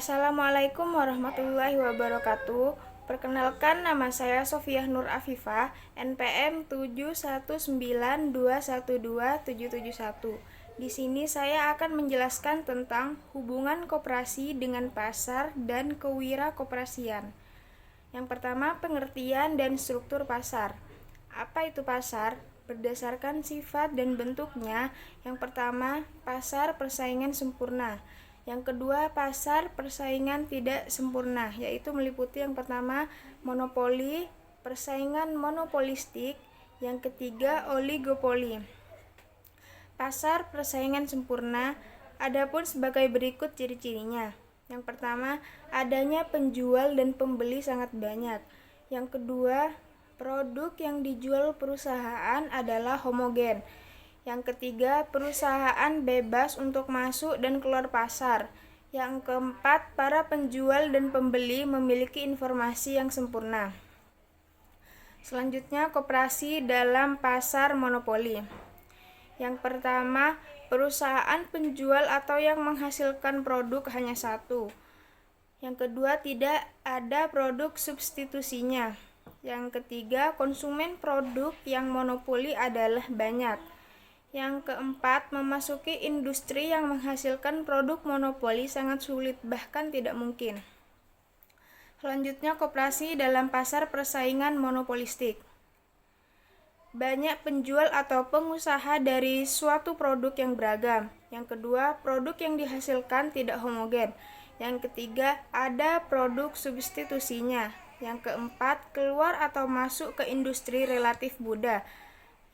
Assalamualaikum warahmatullahi wabarakatuh. Perkenalkan, nama saya Sofiah Nur Afifah, NPM 719212771. Di sini saya akan menjelaskan tentang hubungan koperasi dengan pasar dan kewirakoperasian. Yang pertama, pengertian dan struktur pasar. Apa itu pasar? Berdasarkan sifat dan bentuknya, yang pertama, pasar persaingan sempurna. Yang kedua, pasar persaingan tidak sempurna, yaitu meliputi yang pertama, monopoli, persaingan monopolistik, yang ketiga, oligopoli. Pasar persaingan sempurna adapun sebagai berikut ciri-cirinya. Yang pertama, adanya penjual dan pembeli sangat banyak. Yang kedua, produk yang dijual perusahaan adalah homogen. Yang ketiga, perusahaan bebas untuk masuk dan keluar pasar. Yang keempat, para penjual dan pembeli memiliki informasi yang sempurna. Selanjutnya, koperasi dalam pasar monopoli. Yang pertama, perusahaan penjual atau yang menghasilkan produk hanya satu. Yang kedua, tidak ada produk substitusinya. Yang ketiga, konsumen produk yang monopoli adalah banyak. Yang keempat, memasuki industri yang menghasilkan produk monopoli sangat sulit, bahkan tidak mungkin. Selanjutnya, koperasi dalam pasar persaingan monopolistik. Banyak penjual atau pengusaha dari suatu produk yang beragam. Yang kedua, produk yang dihasilkan tidak homogen. Yang ketiga, ada produk substitusinya. Yang keempat, keluar atau masuk ke industri relatif mudah.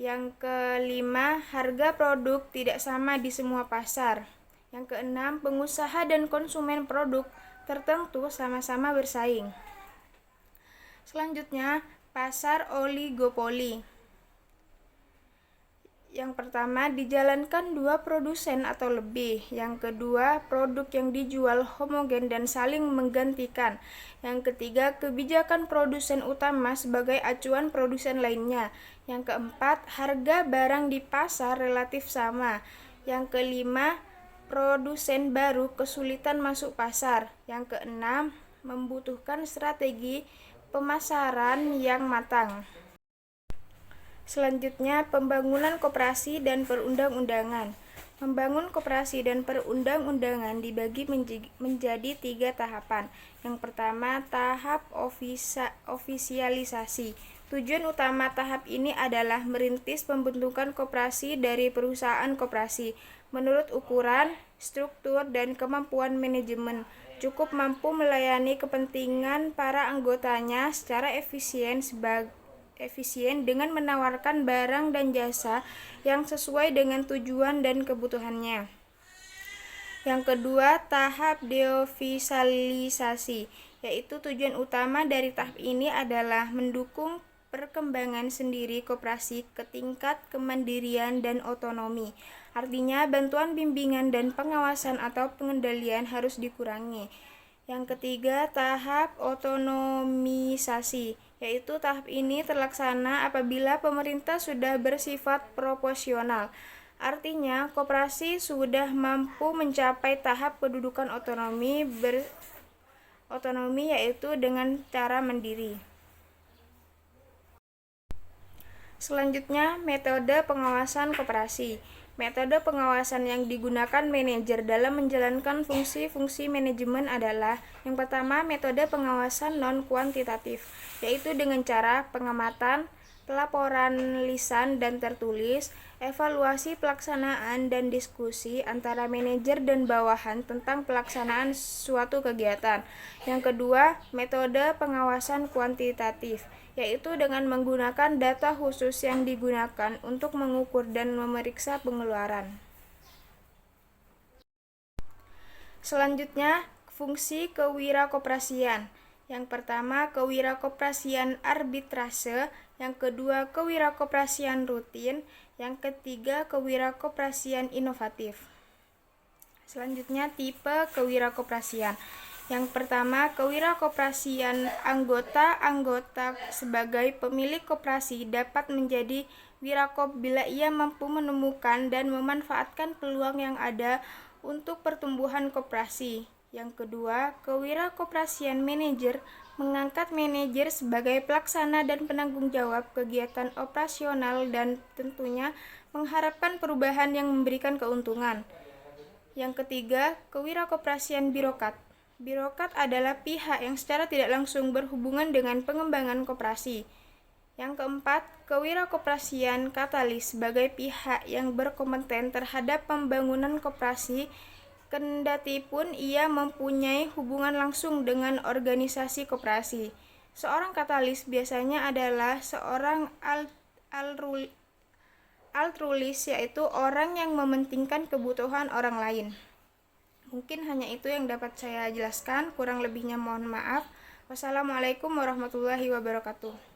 Yang kelima, harga produk tidak sama di semua pasar. Yang keenam, pengusaha dan konsumen produk tertentu sama-sama bersaing. Selanjutnya, pasar oligopoli. Yang pertama, dijalankan dua produsen atau lebih. Yang kedua, produk yang dijual homogen dan saling menggantikan. Yang ketiga, kebijakan produsen utama sebagai acuan produsen lainnya. Yang keempat, harga barang di pasar relatif sama. Yang kelima, produsen baru kesulitan masuk pasar. Yang keenam, membutuhkan strategi pemasaran yang matang. Selanjutnya, pembangunan koperasi dan perundang-undangan. Membangun koperasi dan perundang-undangan dibagi menjadi 3 tahapan. Yang pertama, tahap ofisialisasi. Tujuan utama tahap ini adalah merintis pembentukan koperasi dari perusahaan koperasi menurut ukuran, struktur, dan kemampuan manajemen. Cukup mampu melayani kepentingan para anggotanya secara efisien dengan menawarkan barang dan jasa yang sesuai dengan tujuan dan kebutuhannya. Yang kedua, tahap deofisialisasi, yaitu tujuan utama dari tahap ini adalah mendukung perkembangan sendiri koperasi ke tingkat kemandirian dan otonomi. Artinya, bantuan bimbingan dan pengawasan atau pengendalian harus dikurangi. Yang ketiga, tahap otonomisasi, yaitu tahap ini terlaksana apabila pemerintah sudah bersifat proporsional. Artinya, koperasi sudah mampu mencapai tahap kedudukan otonomi yaitu dengan cara mandiri. Selanjutnya, metode pengawasan koperasi. Metode pengawasan yang digunakan manajer dalam menjalankan fungsi-fungsi manajemen adalah: yang pertama, metode pengawasan non-kuantitatif, yaitu dengan cara pengamatan, pelaporan lisan dan tertulis, evaluasi pelaksanaan, dan diskusi antara manajer dan bawahan tentang pelaksanaan suatu kegiatan. Yang kedua, metode pengawasan kuantitatif, yaitu dengan menggunakan data khusus yang digunakan untuk mengukur dan memeriksa pengeluaran. Selanjutnya, fungsi kewirakoperasian. Yang pertama, kewirakoperasian arbitrase. Yang kedua, kewirakoperasian rutin. Yang ketiga, kewirakoperasian inovatif. Selanjutnya, tipe kewirakoperasian. Yang pertama, kewirakoperasian anggota sebagai pemilik koperasi dapat menjadi wirakop bila ia mampu menemukan dan memanfaatkan peluang yang ada untuk pertumbuhan koperasi. Yang kedua, kewirakoperasian manajer mengangkat manajer sebagai pelaksana dan penanggung jawab kegiatan operasional dan tentunya mengharapkan perubahan yang memberikan keuntungan. Yang ketiga, kewirakoperasian birokrat. Birokrat adalah pihak yang secara tidak langsung berhubungan dengan pengembangan koperasi. Yang keempat, kewirakoperasian katalis sebagai pihak yang berkompeten terhadap pembangunan koperasi, kendati pun ia mempunyai hubungan langsung dengan organisasi koperasi. Seorang katalis biasanya adalah seorang altruis, yaitu orang yang mementingkan kebutuhan orang lain. Mungkin hanya itu yang dapat saya jelaskan, kurang lebihnya mohon maaf. Wassalamualaikum warahmatullahi wabarakatuh.